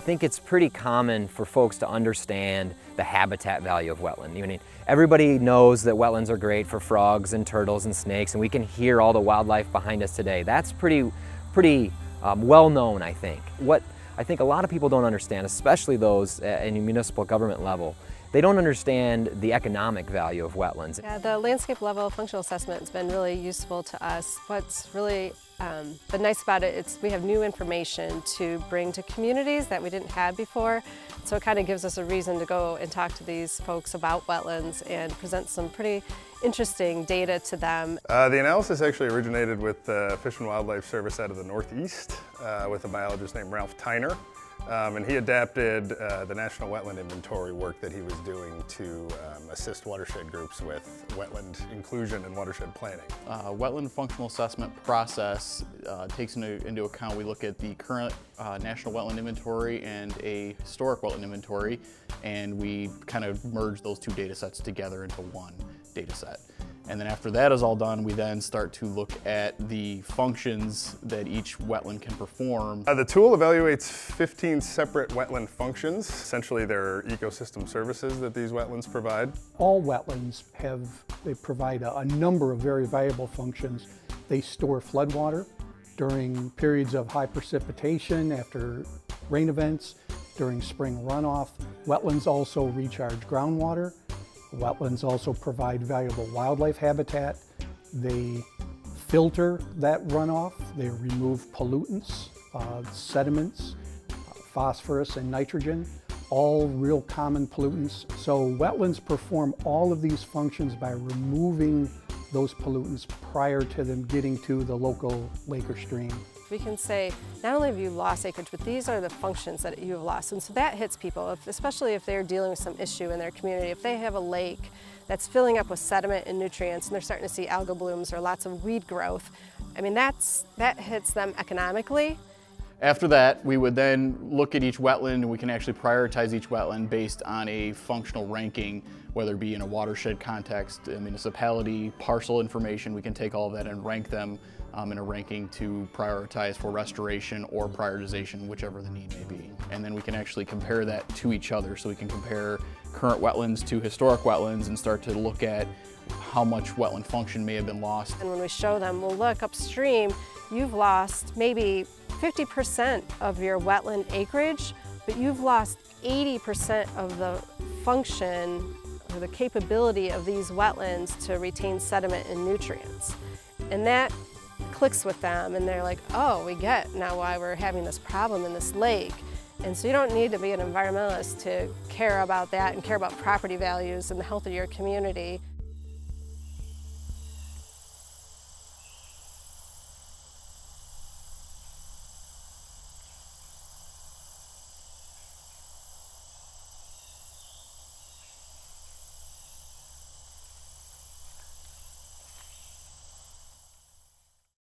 think it's pretty common for folks to understand the habitat value of wetland. I mean, everybody knows that wetlands are great for frogs and turtles and snakes, and we can hear all the wildlife behind us today. That's pretty well known, I think. What I think a lot of people don't understand, especially those in the municipal government level, they don't understand the economic value of wetlands. Yeah, the landscape level functional assessment has been really useful to us. What's really been nice about it is we have new information to bring to communities that we didn't have before. So it kind of gives us a reason to go and talk to these folks about wetlands and present some pretty interesting data to them. The analysis actually originated with the Fish and Wildlife Service out of the Northeast with a biologist named Ralph Tyner. And he adapted the National Wetland Inventory work that he was doing to assist watershed groups with wetland inclusion and watershed planning. Wetland functional assessment process takes into account, we look at the current National Wetland Inventory and a historic wetland inventory, and we kind of merge those two data sets together into one data set. And then after that is all done, we then start to look at the functions that each wetland can perform. The tool evaluates 15 separate wetland functions. Essentially, they're ecosystem services that these wetlands provide. All wetlands provide a number of very valuable functions. They store floodwater during periods of high precipitation, after rain events, during spring runoff. Wetlands also recharge groundwater. Wetlands also provide valuable wildlife habitat. They filter that runoff. They remove pollutants, sediments, phosphorus and nitrogen, all real common pollutants. So wetlands perform all of these functions by removing those pollutants prior to them getting to the local lake or stream. We can say, not only have you lost acreage, but these are the functions that you have lost. And so that hits people, especially if they're dealing with some issue in their community. If they have a lake that's filling up with sediment and nutrients and they're starting to see algal blooms or lots of weed growth, I mean, that hits them economically. After that, we would then look at each wetland, and we can actually prioritize each wetland based on a functional ranking, whether it be in a watershed context, a municipality, parcel information. We can take all of that and rank them in a ranking to prioritize for restoration or prioritization, whichever the need may be. And then we can actually compare that to each other. So we can compare current wetlands to historic wetlands and start to look at how much wetland function may have been lost. And when we show them, well, look upstream, you've lost maybe 50% of your wetland acreage, but you've lost 80% of the function or the capability of these wetlands to retain sediment and nutrients. And that clicks with them, and they're like, oh, we get now why we're having this problem in this lake. And so you don't need to be an environmentalist to care about that and care about property values and the health of your community.